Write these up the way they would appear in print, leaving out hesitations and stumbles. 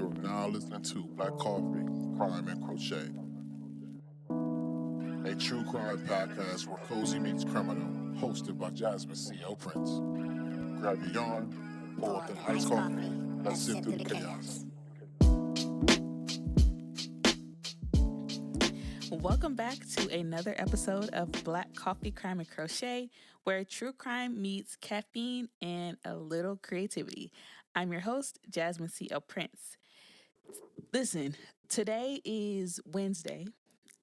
You are now listening to Black Coffee, Crime, and Crochet, a true crime podcast where cozy meets criminal, hosted by Jasmine C.L. Prince. Grab your yarn, pour up an iced coffee, let's sit through the chaos. Welcome back to another episode of Black Coffee, Crime, and Crochet, where true crime meets caffeine and a little creativity. I'm your host, Jasmine C.L. Prince. Listen, today is Wednesday,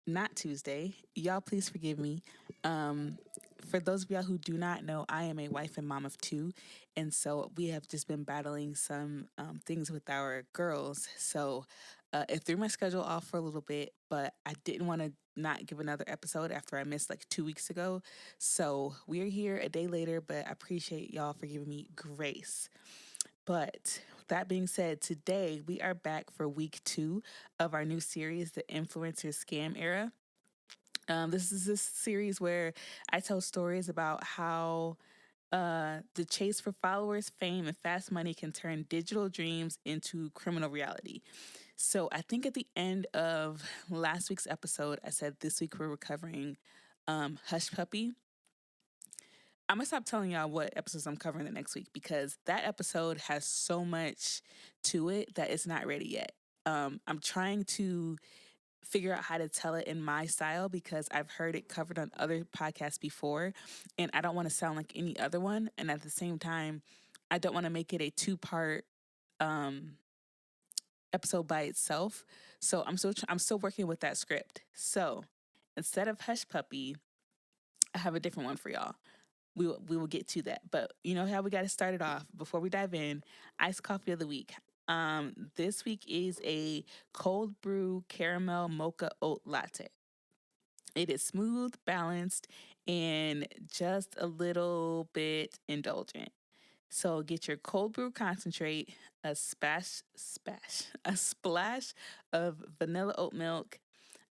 not Tuesday. Y'all, please forgive me. For those of y'all who do not know, I am a wife and mom of two, and so we have just been battling some things with our girls. So it threw my schedule off for a little bit, but I didn't want to not give another episode after I missed like 2 weeks ago. So we're here a day later, but I appreciate y'all for giving me grace. But that being said, today we are back for week 2 of our new series, The Influencer Scam Era. This is this series where I tell stories about how the chase for followers, fame, and fast money can turn digital dreams into criminal reality. So I think at the end of last week's episode, I said this week we're covering Hush Puppy. I'm going to stop telling y'all what episodes I'm covering the next week because that episode has so much to it that it's not ready yet. I'm trying to figure out how to tell it in my style because I've heard it covered on other podcasts before and I don't want to sound like any other one. And at the same time, I don't want to make it a 2-part episode by itself. So I'm still working with that script. So instead of Hush Puppy, I have a different one for y'all. We will get to that. But you know how we got to start it off before we dive in. Iced coffee of the week. This week is a cold brew caramel mocha oat latte. It is smooth, balanced, and just a little bit indulgent. So get your cold brew concentrate, a splash of vanilla oat milk,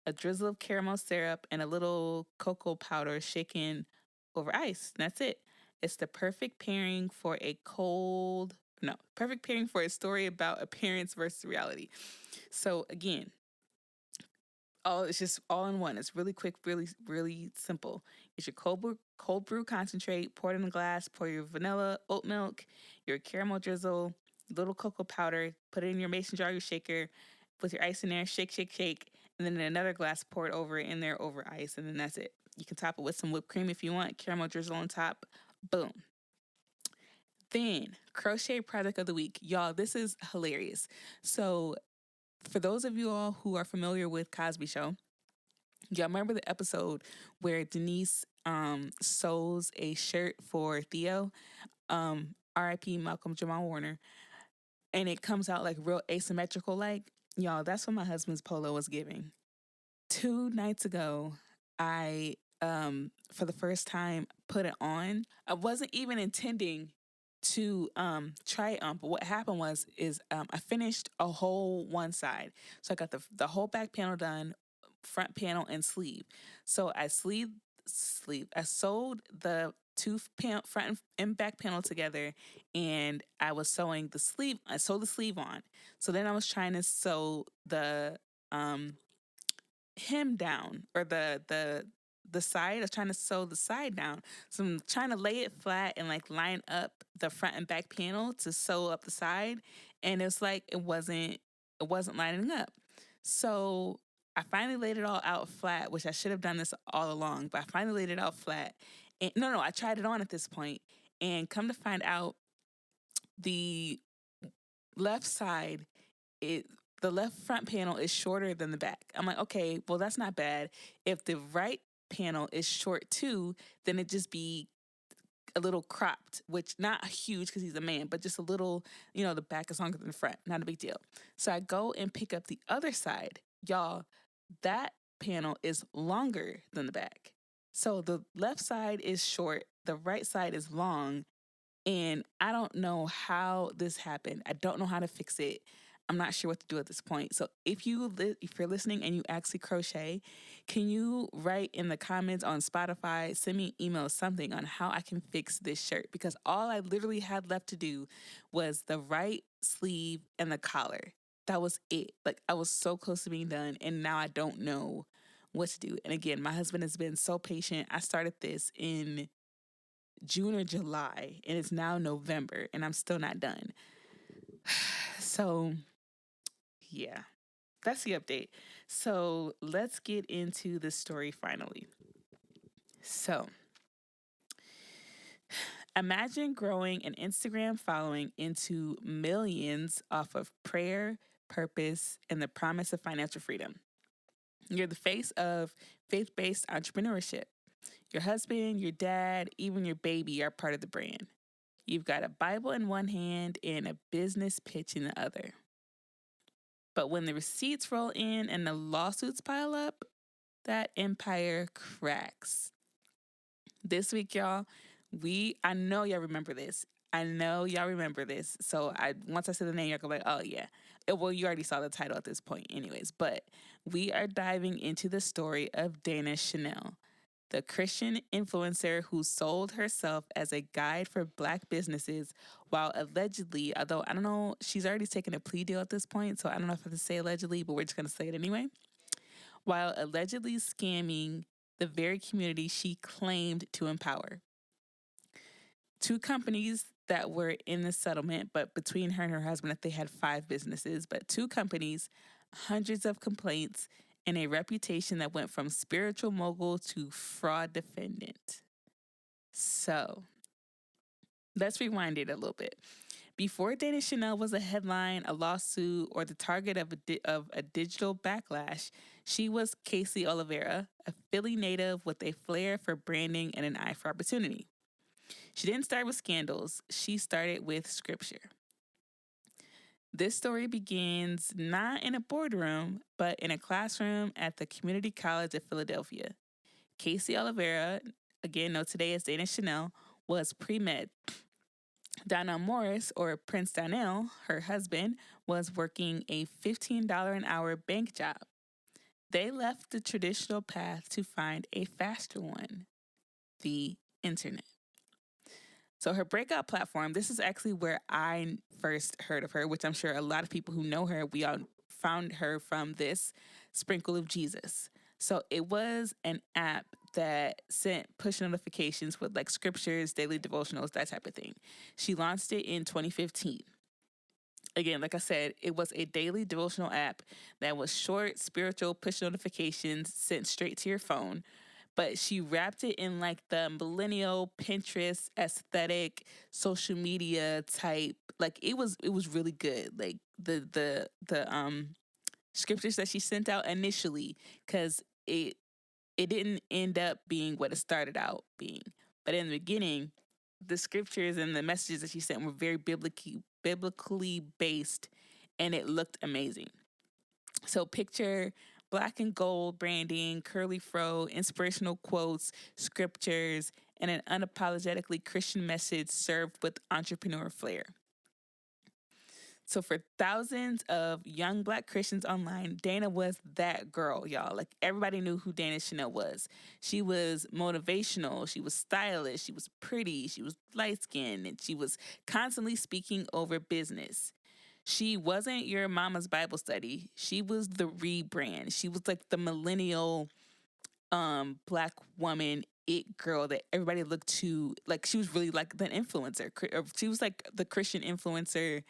a drizzle of caramel syrup, and a little cocoa powder shaken over ice. That's it. It's the perfect pairing for a story about appearance versus reality. So again, it's just all in one. It's really quick, really, really simple. It's your cold brew concentrate, pour it in a glass, pour your vanilla oat milk, your caramel drizzle, little cocoa powder, put it in your mason jar, your shaker, with your ice in there, shake, shake, shake, and then in another glass, pour it over ice, and then that's it. You can top it with some whipped cream if you want, caramel drizzle on top. Boom. Then, crochet project of the week. Y'all, this is hilarious. So, for those of you all who are familiar with Cosby Show, y'all remember the episode where Denise sews a shirt for Theo, R.I.P. Malcolm Jamal Warner, and it comes out like real asymmetrical like? Y'all, that's what my husband's polo was giving. 2 nights ago, I, for the first time, put it on. I wasn't even intending to try it on, but what happened is I finished a whole one side. So I got the whole back panel done, front panel and sleeve. So I sewed the front and back panel together, and I was sewing the sleeve. I sewed the sleeve on. So then I was trying to sew the hem down, or the side. I was trying to sew the side down. So I'm trying to lay it flat and like line up the front and back panel to sew up the side. And it's like it wasn't lining up. So I finally laid it all out flat, which I should have done this all along, but I finally laid it out flat. And no, I tried it on at this point, and come to find out, the left side, the left front panel is shorter than the back. I'm like, okay, well, that's not bad. If the right panel is short too, then it just be a little cropped, which not huge because he's a man, but just a little, the back is longer than the front. Not a big deal. So I go and pick up the other side. Y'all, that panel is longer than the back. So the left side is short, the right side is long, and I don't know how this happened. I don't know how to fix it. I'm not sure what to do at this point. So if you're listening and you actually crochet, can you write in the comments on Spotify, send me an email, something on how I can fix this shirt? Because all I literally had left to do was the right sleeve and the collar. That was it. Like, I was so close to being done, and now I don't know what to do. And again, my husband has been so patient. I started this in June or July, and it's now November, and I'm still not done. So, yeah, that's the update. So, let's get into the story finally. So, imagine growing an Instagram following into millions off of prayer, purpose, and the promise of financial freedom. You're the face of faith based entrepreneurship. Your husband, your dad, even your baby are part of the brand. You've got a Bible in one hand and a business pitch in the other. But when the receipts roll in and the lawsuits pile up, that empire cracks. This week, y'all, I know y'all remember this. So once I say the name, y'all go like, oh yeah. Well, you already saw the title at this point anyways. But we are diving into the story of Dana Chanel, the Christian influencer who sold herself as a guide for Black businesses while allegedly, although I don't know, she's already taken a plea deal at this point, so I don't know if I have to say allegedly, but we're just going to say it anyway. While allegedly scamming the very community she claimed to empower. Two companies that were in the settlement, but between her and her husband, they had 5 businesses, but 2 companies, hundreds of complaints, and a reputation that went from spiritual mogul to fraud defendant. So, let's rewind it a little bit. Before Dana Chanel was a headline, a lawsuit, or the target of a digital backlash, she was Casey Oliveira, a Philly native with a flair for branding and an eye for opportunity. She didn't start with scandals. She started with scripture. This story begins not in a boardroom, but in a classroom at the Community College of Philadelphia. Casey Oliveira, again known today as Dana Chanel, was pre-med. Donnell Morris, or Prince Donnell, her husband, was working a $15 an hour bank job. They left the traditional path to find a faster one, the internet. So her breakout platform, this is actually where I first heard of her, which I'm sure a lot of people who know her, we all found her from this, Sprinkle of Jesus. So it was an app that sent push notifications with like scriptures, daily devotionals, that type of thing. She launched it in 2015. Again, like I said, it was a daily devotional app that was short, spiritual push notifications sent straight to your phone. But she wrapped it in like the millennial Pinterest aesthetic, social media type. Like it was really good. Like the scriptures that she sent out initially, because it didn't end up being what it started out being. But in the beginning, the scriptures and the messages that she sent were very biblically based, and it looked amazing. So picture black and gold branding, curly fro, inspirational quotes, scriptures, and an unapologetically Christian message served with entrepreneur flair. So for thousands of young Black Christians online, Dana was that girl, y'all. Like everybody knew who Dana Chanel was. She was motivational. She was stylish. She was pretty. She was light-skinned. And she was constantly speaking over business. She wasn't your mama's Bible study. She was the rebrand. She was like the millennial Black woman it girl that everybody looked to. Like she was really like the influencer. She was like the Christian influencer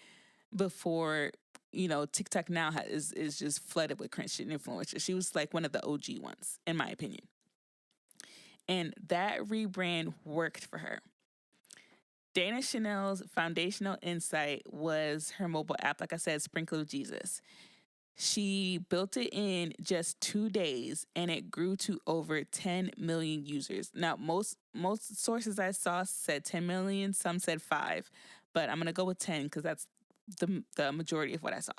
before, TikTok now is just flooded with Christian influencers. She was like one of the OG ones, in my opinion. And that rebrand worked for her. Dana Chanel's foundational insight was her mobile app, like I said, Sprinkle of Jesus. She built it in just 2 days, and it grew to over 10 million users. Now, most sources I saw said 10 million, some said 5, but I'm going to go with 10 because that's the majority of what I saw,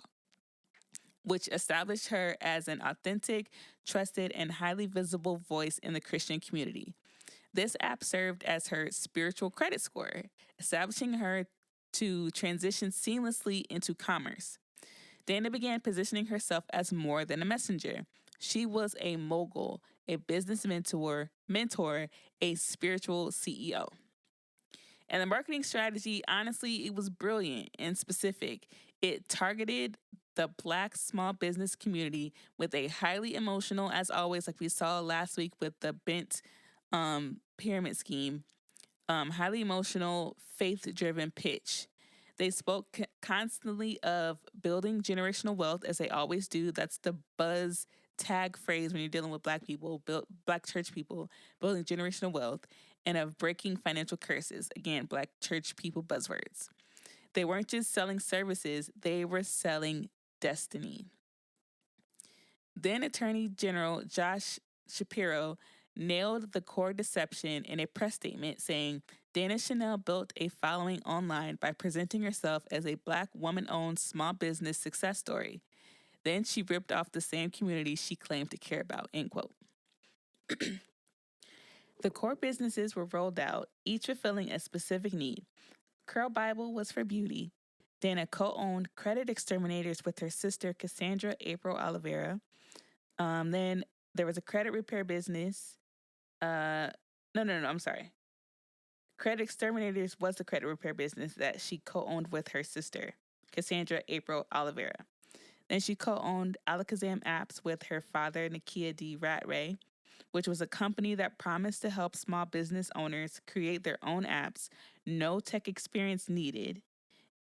which established her as an authentic, trusted, and highly visible voice in the Christian community. This app served as her spiritual credit score, establishing her to transition seamlessly into commerce. Dana began positioning herself as more than a messenger. She was a mogul, a business mentor, a spiritual CEO. And the marketing strategy, honestly, it was brilliant and specific. It targeted the Black small business community with a highly emotional, as always, like we saw last week with the bent pyramid scheme, highly emotional, faith-driven pitch. They spoke constantly of building generational wealth, as they always do. That's the buzz tag phrase when you're dealing with Black people, Black church people, building generational wealth, and of breaking financial curses. Again, Black church people buzzwords. They weren't just selling services, they were selling destiny. Then Attorney General Josh Shapiro nailed the core deception in a press statement saying Dana Chanel built a following online by presenting herself as a Black woman-owned small business success story. Then she ripped off the same community she claimed to care about, end quote. The core businesses were rolled out, each fulfilling a specific need. Curl Bible was for beauty. Dana co-owned Credit Exterminators with her sister Cassandra April Oliveira. Then there was a credit repair business. I'm sorry. Credit Exterminators was the credit repair business that she co-owned with her sister, Cassandra April Oliveira. Then she co-owned Alakazam Apps with her father, Nakia D. Ratray, which was a company that promised to help small business owners create their own apps, no tech experience needed.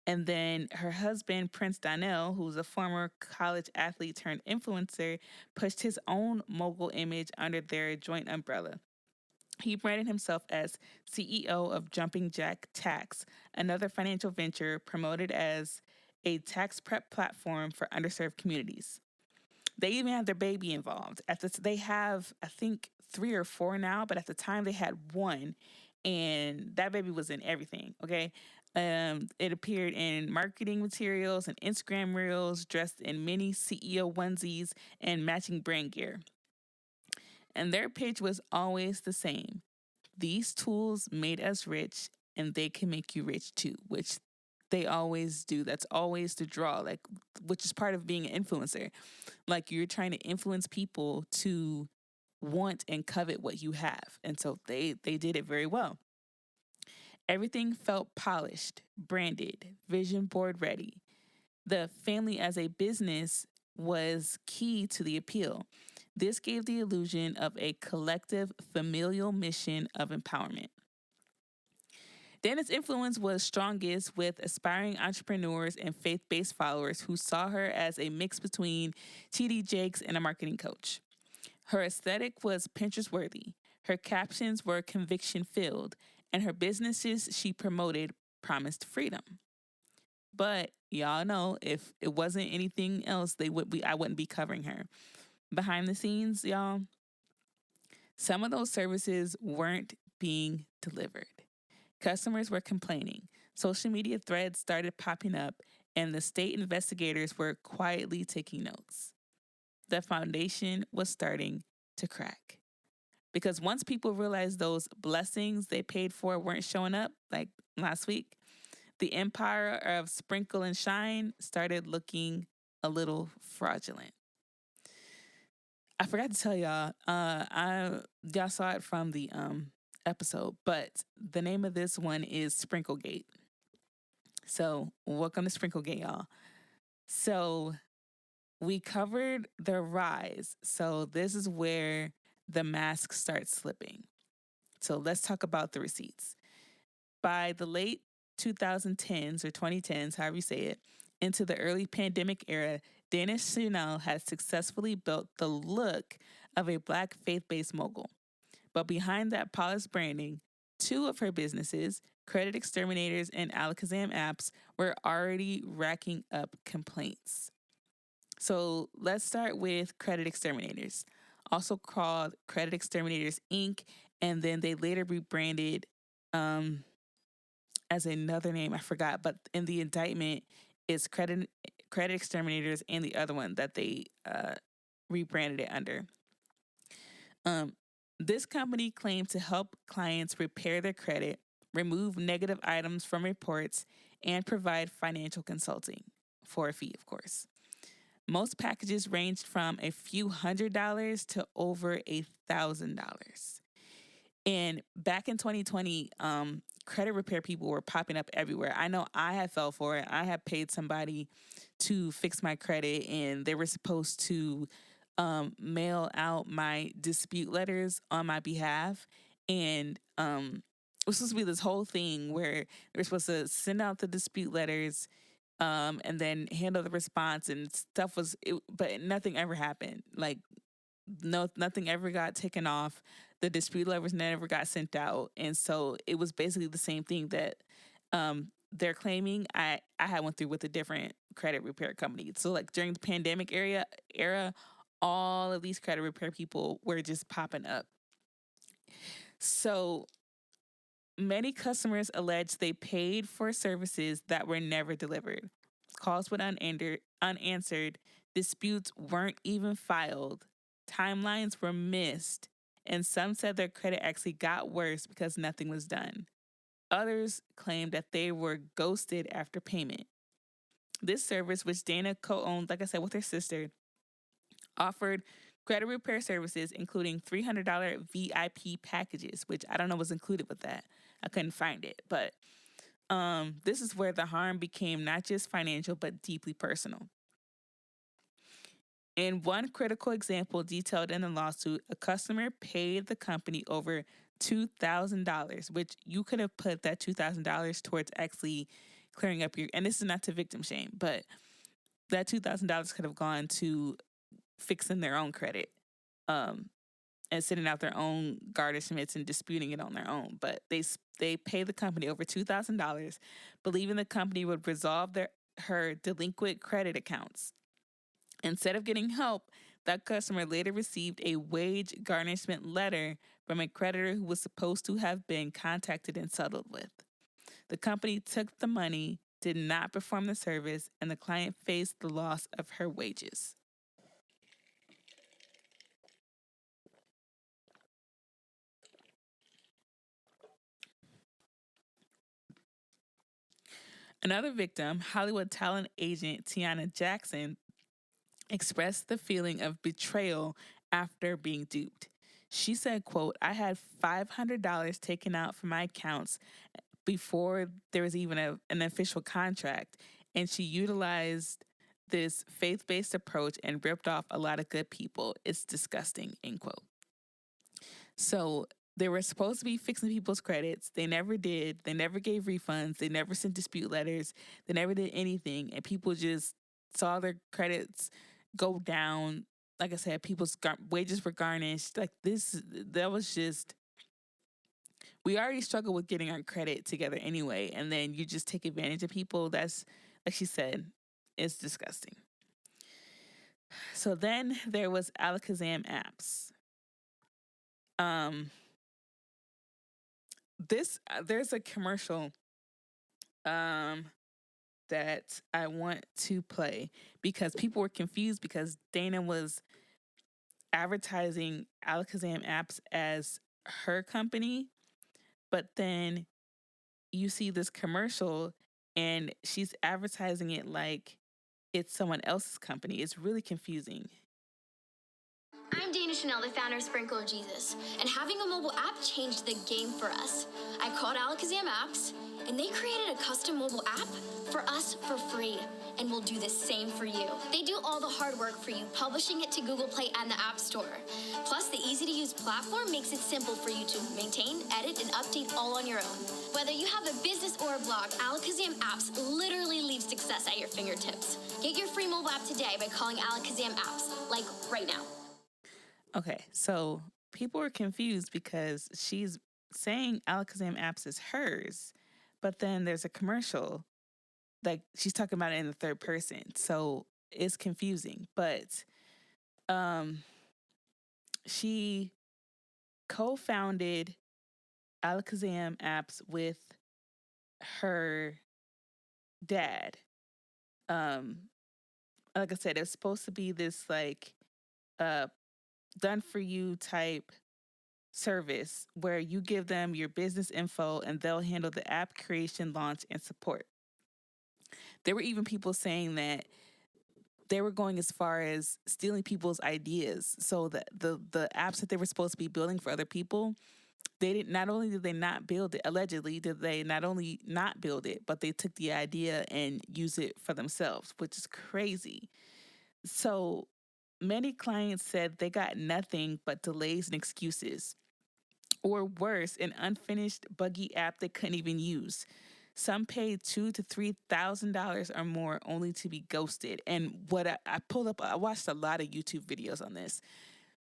And then her husband, Prince Donnell, who's a former college athlete turned influencer, pushed his own mogul image under their joint umbrella. He branded himself as CEO of Jumping Jack Tax, another financial venture promoted as a tax prep platform for underserved communities. They even had their baby involved. They have, I think, 3 or 4 now, but at the time they had 1, and that baby was in everything, okay? It appeared in marketing materials and Instagram reels, dressed in many CEO onesies and matching brand gear. And their pitch was always the same. These tools made us rich, and they can make you rich too, which they always do. That's always the draw, which is part of being an influencer. Like, you're trying to influence people to want and covet what you have. And so they did it very well. Everything felt polished, branded, vision board ready. The family as a business was key to the appeal. This gave the illusion of a collective familial mission of empowerment. Dana's influence was strongest with aspiring entrepreneurs and faith-based followers who saw her as a mix between T.D. Jakes and a marketing coach. Her aesthetic was Pinterest-worthy. Her captions were conviction-filled, and her businesses she promoted promised freedom. But y'all know, if it wasn't anything else, I wouldn't be covering her. Behind the scenes, y'all, some of those services weren't being delivered. Customers were complaining. Social media threads started popping up, and the state investigators were quietly taking notes. The foundation was starting to crack. Because once people realized those blessings they paid for weren't showing up, like last week, the empire of sprinkle and shine started looking a little fraudulent. I forgot to tell y'all, y'all saw it from the episode, but the name of this one is Sprinklegate. So welcome to Sprinklegate, y'all. So we covered the rise. So this is where the mask starts slipping. So let's talk about the receipts. By the late 2010s or 2010s, however you say it, into the early pandemic era, Dana Chanel has successfully built the look of a Black faith-based mogul. But behind that polished branding, 2 of her businesses, Credit Exterminators and Alakazam Apps, were already racking up complaints. So let's start with Credit Exterminators, also called Credit Exterminators Inc., and then they later rebranded as another name, I forgot, but in the indictment, it's Credit Exterminators and the other one that they rebranded it under. This company claimed to help clients repair their credit, remove negative items from reports, and provide financial consulting for a fee, of course. Most packages ranged from a few $100s to over $1,000. And back in 2020, credit repair people were popping up everywhere. I know I had fell for it. I had paid somebody to fix my credit, and they were supposed to mail out my dispute letters on my behalf. And it was supposed to be this whole thing where they were supposed to send out the dispute letters and then handle the response, and stuff but nothing ever happened. Like, nothing ever got taken off. The dispute letters never got sent out. And so it was basically the same thing that they're claiming. I had went through with a different credit repair company. So like during the pandemic era, all of these credit repair people were just popping up. So many customers allege they paid for services that were never delivered. Calls went unanswered. Disputes weren't even filed. Timelines were missed. And some said their credit actually got worse because nothing was done. Others claimed that they were ghosted after payment. This service, which Dana co-owned, like I said, with her sister, offered credit repair services, including $300 VIP packages, which I don't know was included with that. I couldn't find it. But this is where the harm became not just financial, but deeply personal. In one critical example detailed in the lawsuit, a customer paid the company over $2,000, which you could have put that $2,000 towards actually clearing up and this is not to victim shame, but that $2,000 could have gone to fixing their own credit and sending out their own garnishments and disputing it on their own. But they paid the company over $2,000, believing the company would resolve her delinquent credit accounts. Instead of getting help, that customer later received a wage garnishment letter from a creditor who was supposed to have been contacted and settled with. The company took the money, did not perform the service, and the client faced the loss of her wages. Another victim, Hollywood talent agent Tiana Jackson, expressed the feeling of betrayal after being duped. She said, quote, "I had $500 taken out from my accounts before there was even an official contract, and she utilized this faith-based approach and ripped off a lot of good people. It's disgusting," end quote. So they were supposed to be fixing people's credits. They never did. They never gave refunds. They never sent dispute letters. They never did anything. And people just saw their credits go down. Like I said, people's wages were garnished. Like that was just, we already struggle with getting our credit together anyway. And then you just take advantage of people. That's, like she said, it's disgusting. So then there was Alakazam apps. There's a commercial that I want to play because people were confused because Dana was advertising Alakazam apps as her company, but then you see this commercial and she's advertising it like it's someone else's company. It's really confusing. I'm Dana Chanel, the founder of Sprinklegate, and having a mobile app changed the game for us. I called Alakazam Apps, and they created a custom mobile app for us for free, and we'll do the same for you. They do all the hard work for you, publishing it to Google Play and the App Store. Plus, the easy-to-use platform makes it simple for you to maintain, edit, and update all on your own. Whether you have a business or a blog, Alakazam Apps literally leave success at your fingertips. Get your free mobile app today by calling Alakazam Apps, like right now. Okay, so people were confused because she's saying Alakazam Apps is hers, but then there's a commercial, like she's talking about it in the third person, so it's confusing. But she co-founded Alakazam Apps with her dad. Like I said, it's supposed to be this like done for you type service where you give them your business info and they'll handle the app creation, launch, and support. There were even people saying that they were going as far as stealing people's ideas. So that the apps that they were supposed to be building for other people, not only did they not build it, allegedly did they not only not build it, but they took the idea and use it for themselves, which is crazy. So many clients said they got nothing but delays and excuses, or worse, an unfinished buggy app they couldn't even use. Some paid $2,000 to $3,000 or more only to be ghosted. And what I pulled up, I watched a lot of YouTube videos on this.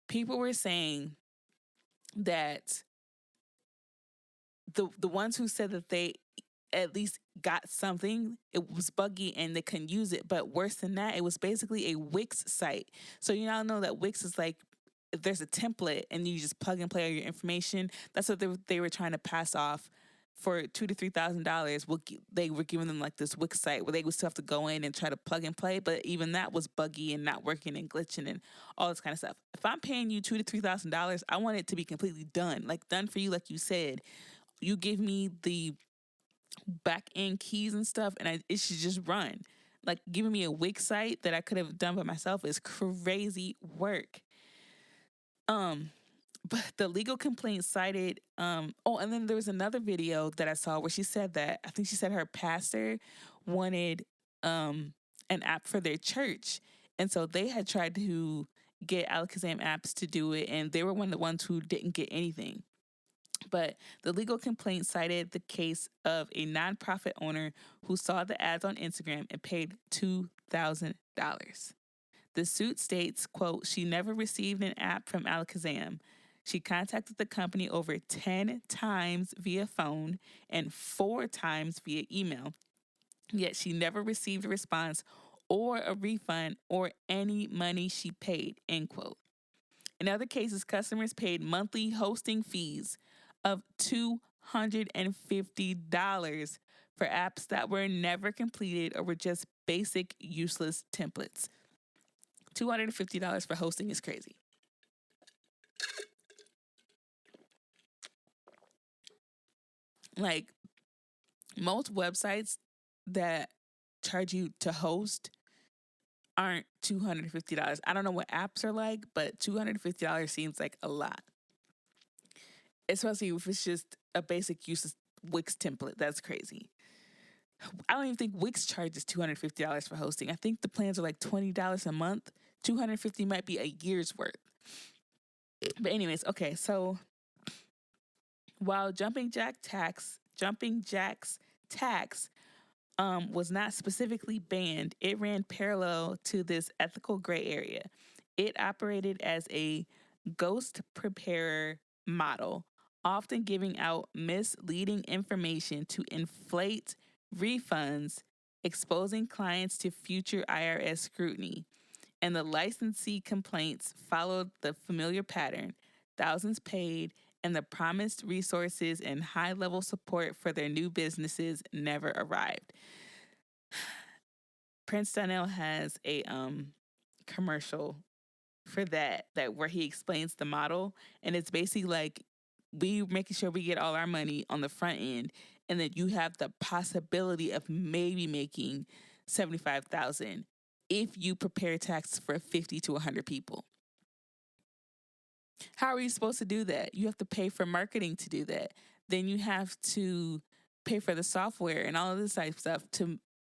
People were saying that the ones who said that they at least got something, it was buggy and they couldn't use it. But worse than that, it was basically a Wix site. So you now know that Wix is like, if there's a template and you just plug and play all your information, that's what they were trying to pass off for $2,000 to $3,000. They were giving them like this Wix site where they would still have to go in and try to plug and play, but even that was buggy and not working and glitching and all this kind of stuff. If I'm paying you $2,000 to $3,000, I want it to be completely done, like done for you, like you said. You give me the back end keys and stuff, and it should just run. Like giving me a Wix site that I could have done by myself is crazy work. But the legal complaint cited, and then there was another video that I saw where she said that, I think she said her pastor wanted an app for their church. And so they had tried to get Alakazam apps to do it, and they were one of the ones who didn't get anything. But the legal complaint cited the case of a nonprofit owner who saw the ads on Instagram and paid $2,000. The suit states, quote, she never received an app from Alakazam. She contacted the company over 10 times via phone and 4 times via email. Yet she never received a response or a refund or any money she paid, end quote. In other cases, customers paid monthly hosting fees of $250 for apps that were never completed or were just basic, useless templates. $250 for hosting is crazy. Like, most websites that charge you to host aren't $250. I don't know what apps are like, but $250 seems like a lot. Especially if it's just a basic useless Wix template. That's crazy. I don't even think Wix charges $250 for hosting. I think the plans are like $20 a month. $250 might be a year's worth. But anyways, okay, so while Jumping Jack's tax was not specifically banned, it ran parallel to this ethical gray area. It operated as a ghost preparer model, often giving out misleading information to inflate refunds, exposing clients to future IRS scrutiny. And the licensee complaints followed the familiar pattern. Thousands paid, and the promised resources and high-level support for their new businesses never arrived. Prince Donnell has a commercial for that where he explains the model, and it's basically like we making sure we get all our money on the front end, and that you have the possibility of maybe making $75,000 if you prepare taxes for 50 to 100 people. How are you supposed to do that? You have to pay for marketing to do that. Then you have to pay for the software and all of this type of stuff.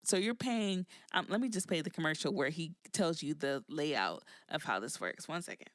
So you're paying, let me just play the commercial where he tells you the layout of how this works. 1 second.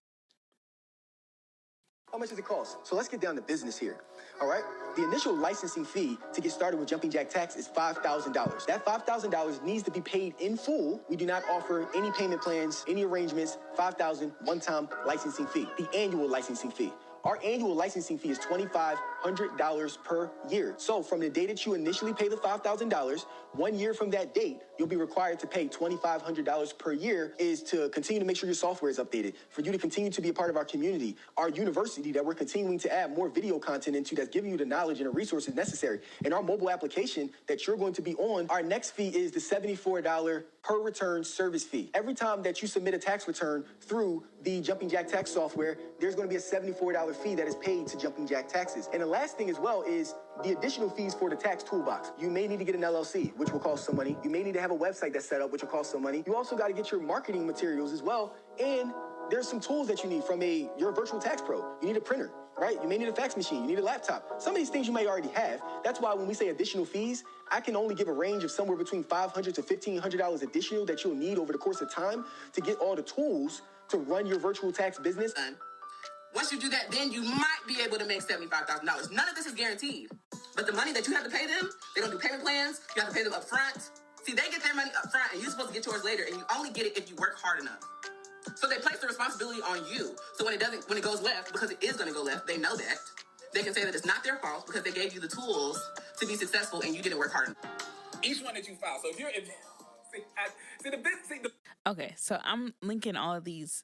How much does it cost? So let's get down to business here. All right? The initial licensing fee to get started with Jumping Jack Tax is $5,000. That $5,000 needs to be paid in full. We do not offer any payment plans, any arrangements. $5,000 one-time licensing fee. The annual licensing fee. Our annual licensing fee is $2,500 per year. So from the day that you initially pay the $5,000, 1 year from that date, you'll be required to pay $2,500 per year is to continue to make sure your software is updated, for you to continue to be a part of our community, our university that we're continuing to add more video content into that's giving you the knowledge and the resources necessary. And our mobile application that you're going to be on, our next fee is the $74 per return service fee. Every time that you submit a tax return through the Jumping Jack Tax software, there's going to be a $74 fee that is paid to Jumping Jack Taxes. And the last thing as well is the additional fees for the tax toolbox. You may need to get an LLC, which will cost some money. You may need to have a website that's set up, which will cost some money. You also got to get your marketing materials as well. And there's some tools that you need from you're a virtual tax pro. You need a printer. right? You may need a fax machine, you need a laptop. Some of these things you may already have. That's why when we say additional fees, I can only give a range of somewhere between $500 to $1,500 additional that you'll need over the course of time to get all the tools to run your virtual tax business. Once you do that, then you might be able to make $75,000. None of this is guaranteed. But the money that you have to pay them, they don't do payment plans. You have to pay them up front. See, they get their money up front, and you're supposed to get yours later, and you only get it if you work hard enough. So they place the responsibility on you. So when it goes left, because it is going to go left, they know that. They can say that it's not their fault because they gave you the tools to be successful, and you didn't work hard enough. Each one that you file. So if you're Okay, so I'm linking all of these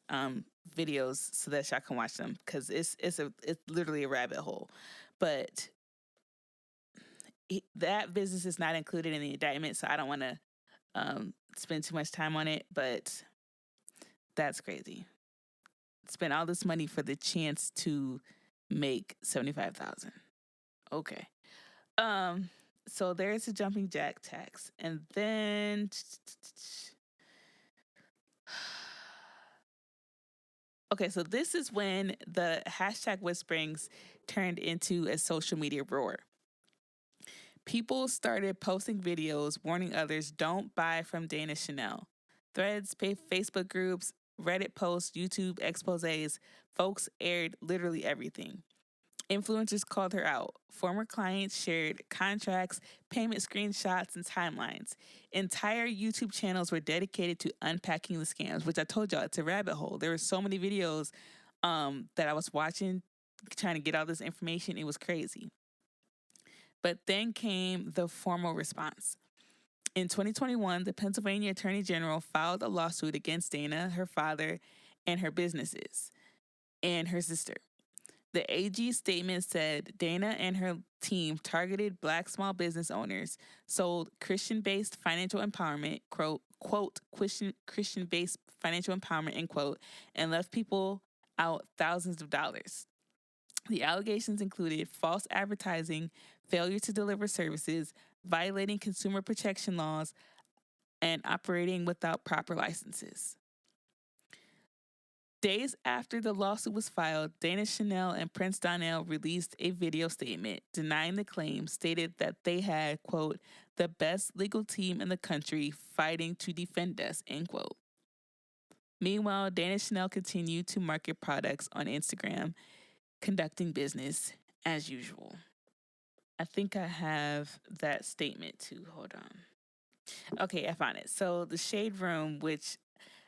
videos so that y'all can watch them because it's literally a rabbit hole. But that business is not included in the indictment, so I don't want to spend too much time on it. But that's crazy. Spend all this money for the chance to make $75,000. Okay. So there's a jumping jack tax, and then. Okay, so this is when the hashtag whisperings turned into a social media roar. People started posting videos warning others don't buy from Dana Chanel. Threads, Facebook groups, Reddit posts, YouTube exposés, folks aired literally everything. Influencers called her out. Former clients shared contracts, payment screenshots, and timelines. Entire YouTube channels were dedicated to unpacking the scams, which I told y'all, it's a rabbit hole. There were so many videos that I was watching, trying to get all this information. It was crazy. But then came the formal response. In 2021, the Pennsylvania Attorney General filed a lawsuit against Dana, her father, and her businesses, and her sister. The AG statement said Dana and her team targeted Black small business owners, sold Christian-based financial empowerment, quote, Christian-based financial empowerment, end quote, and left people out thousands of dollars. The allegations included false advertising, failure to deliver services, violating consumer protection laws, and operating without proper licenses. Days after the lawsuit was filed, Dana Chanel and Prince Donnell released a video statement denying the claim, stated that they had, quote, the best legal team in the country fighting to defend us, end quote. Meanwhile, Dana Chanel continued to market products on Instagram, conducting business as usual. I think I have that statement too. Hold on. Okay, I found it. So the Shade Room, which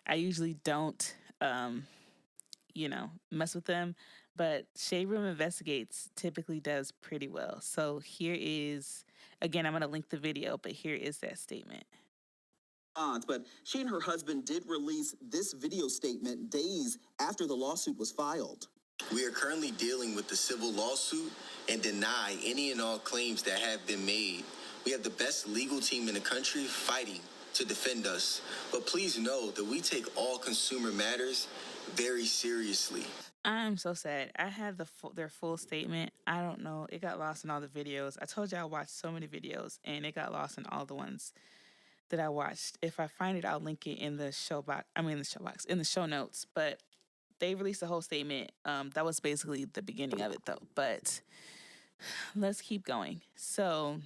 I usually don't mess with them, but Shade Room Investigates typically does pretty well. So here is, again, I'm going to link the video, but here is that statement. But she and her husband did release this video statement days after the lawsuit was filed. We are currently dealing with the civil lawsuit and deny any and all claims that have been made. We have the best legal team in the country fighting to defend us. But please know that we take all consumer matters very seriously. I'm so sad. I had their full statement. I don't know. It got lost in all the videos. I told you I watched so many videos, and it got lost in all the ones that I watched. If I find it, I'll link it in the in the show notes. But they released a whole statement. That was basically the beginning of it, though. But let's keep going. So,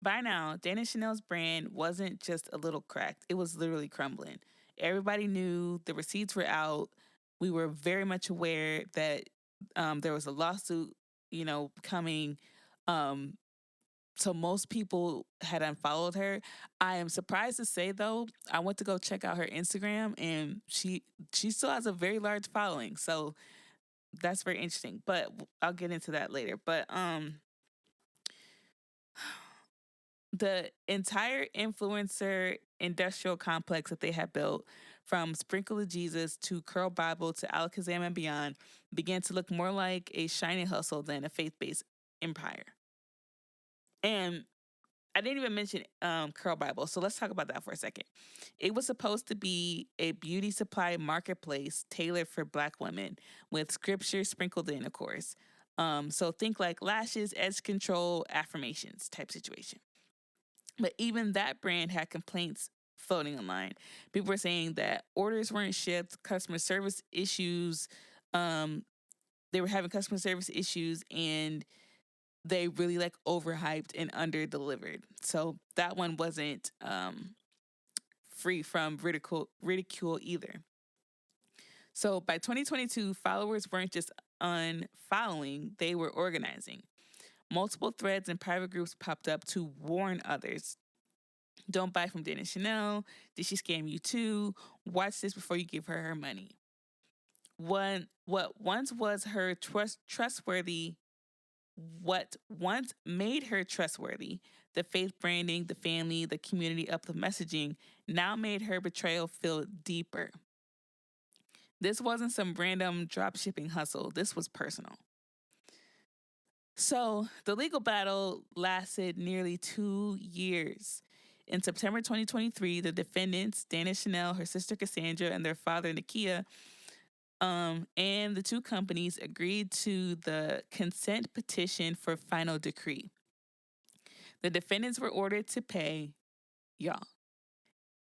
by now, Dana Chanel's brand wasn't just a little cracked. It was literally crumbling. Everybody knew, the receipts were out. We were very much aware that there was a lawsuit, coming. So most people had unfollowed her. I am surprised to say, though, I went to go check out her Instagram, and she still has a very large following. So that's very interesting. But I'll get into that later. But the entire influencer industrial complex that they had built, from Sprinklegate Jesus to Curl Bible to Alakazam and beyond, began to look more like a shiny hustle than a faith-based empire. And I didn't even mention Curl Bible, so let's talk about that for a second. It was supposed to be a beauty supply marketplace tailored for Black women, with scripture sprinkled in, of course. So think like lashes, edge control, affirmations type situation. But even that brand had complaints floating online. People were saying that orders weren't shipped, customer service issues. They were having customer service issues, and they really like overhyped and under delivered. So that one wasn't free from ridicule either. So by 2022, followers weren't just unfollowing, they were organizing. Multiple threads and private groups popped up to warn others. Don't buy from Dana Chanel. Did she scam you too? Watch this before you give her money. What once was her trustworthy, what once made her trustworthy, the faith branding, the family, the community uplift messaging, now made her betrayal feel deeper. This wasn't some random drop shipping hustle. This was personal. So the legal battle lasted nearly 2 years. In September 2023, the defendants, Dana Chanel, her sister Cassandra, and their father, Nakia, and the two companies agreed to the consent petition for final decree. The defendants were ordered to pay, y'all,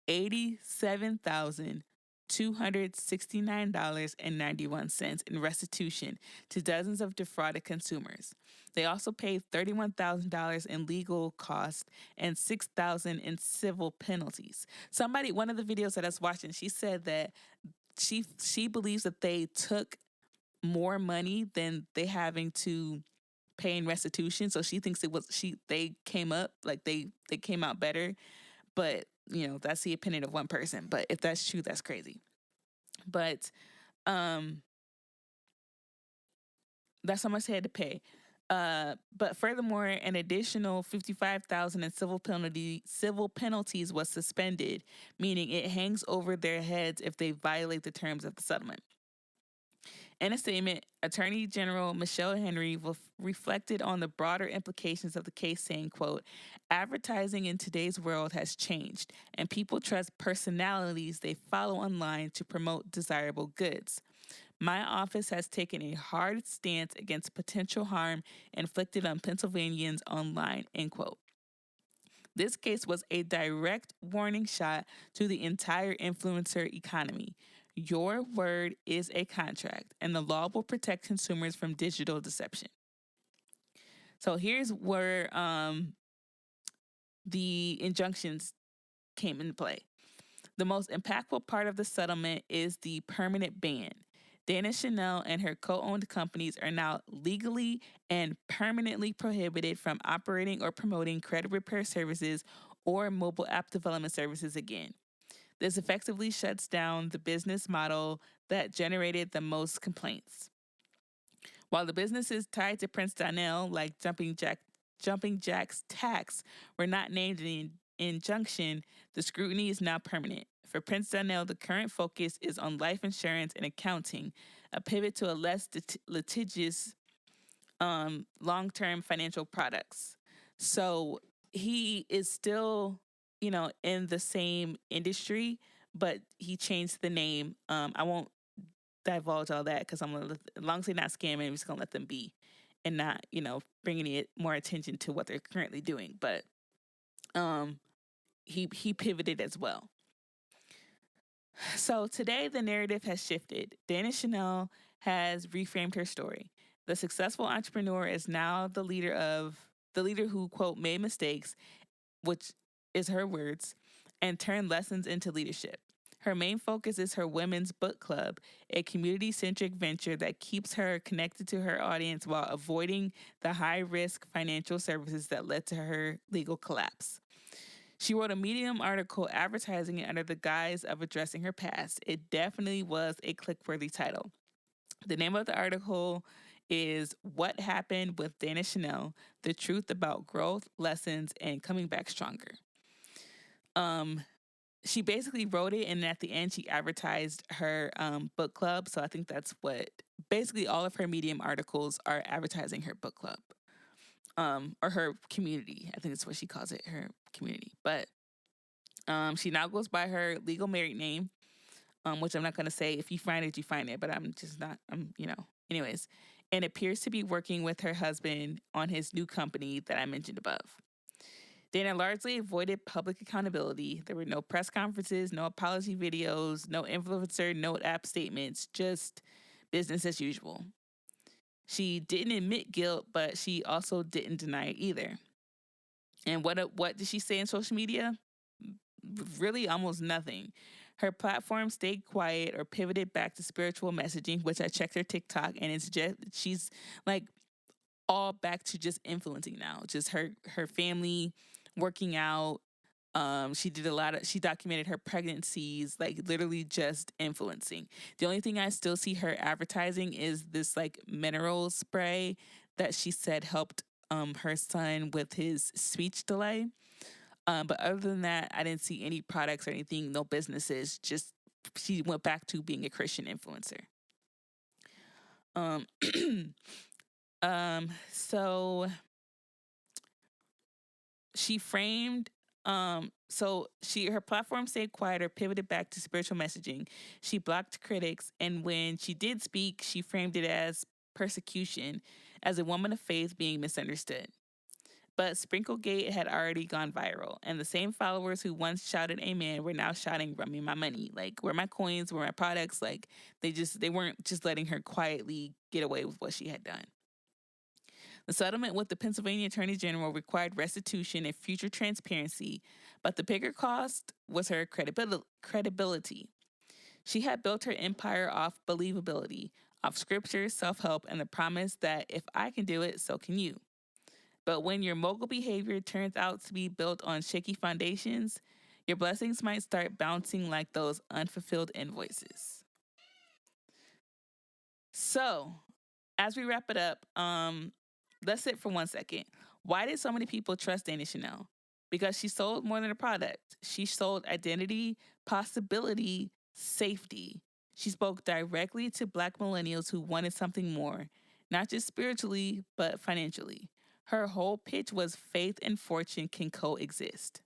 $87,269.91 in restitution to dozens of defrauded consumers. They also paid $31,000 in legal costs and $6,000 in civil penalties. One of the videos that I was watching, she said that she believes that they took more money than they having to pay in restitution. So she thinks they came up, like they came out better. But, that's the opinion of one person. But if that's true, that's crazy. But that's how much they had to pay. But furthermore, an additional $55,000 in civil penalties was suspended, meaning it hangs over their heads if they violate the terms of the settlement. In a statement, Attorney General Michelle Henry reflected on the broader implications of the case, saying, quote, "Advertising in today's world has changed, and people trust personalities they follow online to promote desirable goods. My office has taken a hard stance against potential harm inflicted on Pennsylvanians online," end quote. This case was a direct warning shot to the entire influencer economy. Your word is a contract, and the law will protect consumers from digital deception. So here's where the injunctions came into play. The most impactful part of the settlement is the permanent ban. Dana Chanel and her co-owned companies are now legally and permanently prohibited from operating or promoting credit repair services or mobile app development services again. This effectively shuts down the business model that generated the most complaints. While the businesses tied to Prince Donnell, like Jumping Jack's Tax, were not named in the injunction, the scrutiny is now permanent. For Prince Donnell, the current focus is on life insurance and accounting, a pivot to a less litigious long-term financial products. So he is still, in the same industry, but he changed the name. I won't divulge all that because as long as they're not scamming, I'm just gonna let them be, and not, bringing it more attention to what they're currently doing. But he pivoted as well. So today the narrative has shifted. Dana Chanel has reframed her story. The successful entrepreneur is now the leader who, quote, made mistakes, which is her words, and turned lessons into leadership. Her main focus is her women's book club, a community-centric venture that keeps her connected to her audience while avoiding the high-risk financial services that led to her legal collapse. She wrote a Medium article advertising it under the guise of addressing her past. It definitely was a click-worthy title. The name of the article is "What Happened with Dana Chanel: The Truth About Growth, Lessons, and Coming Back Stronger." She basically wrote it, and at the end, she advertised her book club. So I think that's what basically all of her Medium articles are advertising her book club, or her community. I think that's what she calls it, her community. But she now goes by her legal married name, which I'm not going to say. If you find it, you find it. But I'm just not. Anyways, and appears to be working with her husband on his new company that I mentioned above. Dana largely avoided public accountability. There were no press conferences, no apology videos, no influencer note app statements, just business as usual. She didn't admit guilt, but she also didn't deny it either. And what did she say in social media? Really almost nothing. Her platform stayed quiet or pivoted back to spiritual messaging, which I checked her TikTok, and it's just she's like all back to just influencing now. Just her family working out. She documented her pregnancies, like literally just influencing. The only thing I still see her advertising is this like mineral spray that she said helped her son with his speech delay. But other than that, I didn't see any products or anything, no businesses. Just she went back to being a Christian influencer. So she framed her platform stayed quiet or pivoted back to spiritual messaging. She blocked critics, and when she did speak, she framed it as persecution, as a woman of faith being misunderstood. But Sprinklegate had already gone viral, and the same followers who once shouted amen were now shouting, "Run me my money." Like, where my coins, where my products. Like, they weren't just letting her quietly get away with what she had done. The settlement with the Pennsylvania Attorney General required restitution and future transparency, but the bigger cost was her credibility. She had built her empire off believability, off scripture, self-help, and the promise that if I can do it, so can you. But when your mogul behavior turns out to be built on shaky foundations, your blessings might start bouncing like those unfulfilled invoices. So, as we wrap it up, let's sit for 1 second. Why did so many people trust Dana Chanel? Because she sold more than a product. She sold identity, possibility, safety. She spoke directly to Black millennials who wanted something more, not just spiritually, but financially. Her whole pitch was faith and fortune can coexist.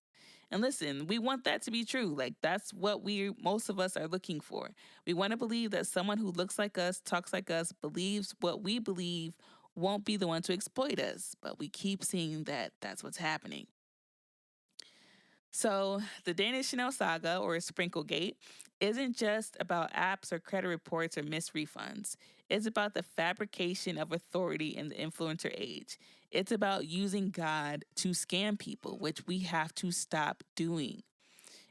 And listen, we want that to be true. Like, that's what most of us are looking for. We want to believe that someone who looks like us, talks like us, believes what we believe won't be the one to exploit us. But we keep seeing that that's what's happening. So the Dana Chanel saga, or Sprinklegate, isn't just about apps or credit reports or missed refunds. It's about the fabrication of authority in the influencer age. It's about using God to scam people, which we have to stop doing.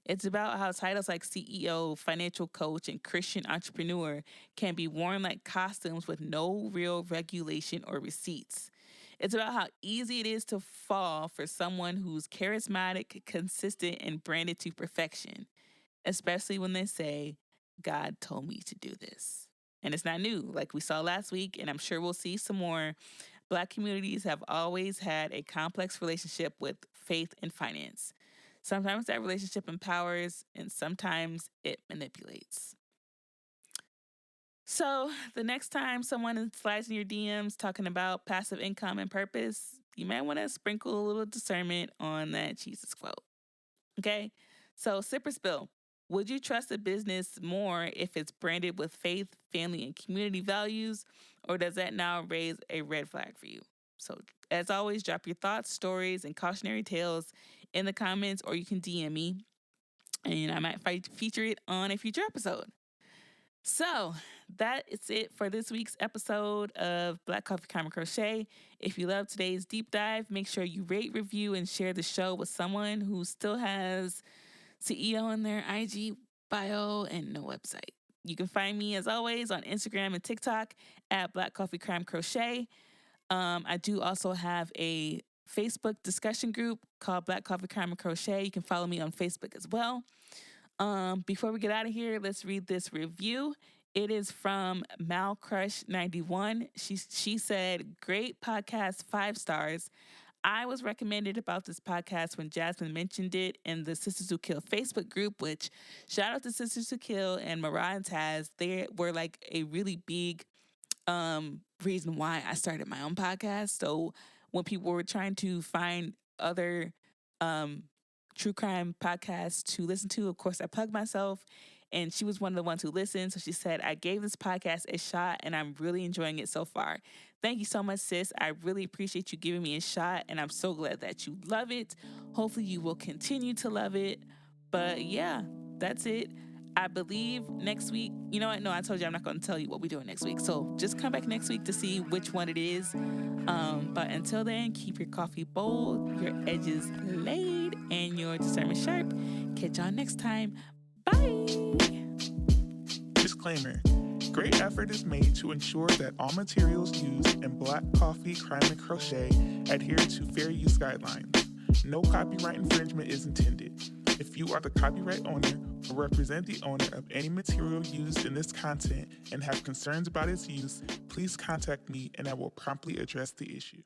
It's about how titles like CEO, financial coach, and Christian entrepreneur can be worn like costumes with no real regulation or receipts. It's about how easy it is to fall for someone who's charismatic, consistent, and branded to perfection, especially when they say, God told me to do this. And it's not new, like we saw last week, and I'm sure we'll see some more. Black communities have always had a complex relationship with faith and finance. Sometimes that relationship empowers, and sometimes it manipulates. So the next time someone slides in your DMs talking about passive income and purpose, you might want to sprinkle a little discernment on that Jesus quote. Okay? So sip or spill. Would you trust a business more if it's branded with faith, family, and community values, or does that now raise a red flag for you? So as always, drop your thoughts, stories, and cautionary tales in the comments, or you can DM me, and I might feature it on a future episode. So that is it for this week's episode of Black Coffee Crime Crochet. If you love today's deep dive, make sure you rate, review, and share the show with someone who still has CEO in their IG bio and no website. You can find me, as always, on Instagram and TikTok at Black Coffee Crime Crochet. I do also have a Facebook discussion group called Black Coffee Crime Crochet. You can follow me on Facebook as well. Before we get out of here, let's read this review. It is from MalCrush91. She said, "Great podcast, 5 stars. I was recommended about this podcast when Jasmine mentioned it in the Sisters Who Kill Facebook group, which shout out to Sisters Who Kill and Mariah and Taz. They were like a really big reason why I started my own podcast. So when people were trying to find other true crime podcasts to listen to, of course, I plugged myself. and she was one of the ones who listened. So she said, I gave this podcast a shot and I'm really enjoying it so far. Thank you so much, sis. I really appreciate you giving me a shot, and I'm so glad that you love it. Hopefully you will continue to love it. But yeah, that's it. I believe next week, you know what? No, I told you I'm not going to tell you what we're doing next week. So just come back next week to see which one it is. But until then, keep your coffee bold, your edges laid, and your discernment sharp. Catch y'all next time. Bye. Disclaimer. Great effort is made to ensure that all materials used in Black Coffee Crime and Crochet adhere to fair use guidelines. No copyright infringement is intended. If you are the copyright owner or represent the owner of any material used in this content and have concerns about its use, please contact me and I will promptly address the issue.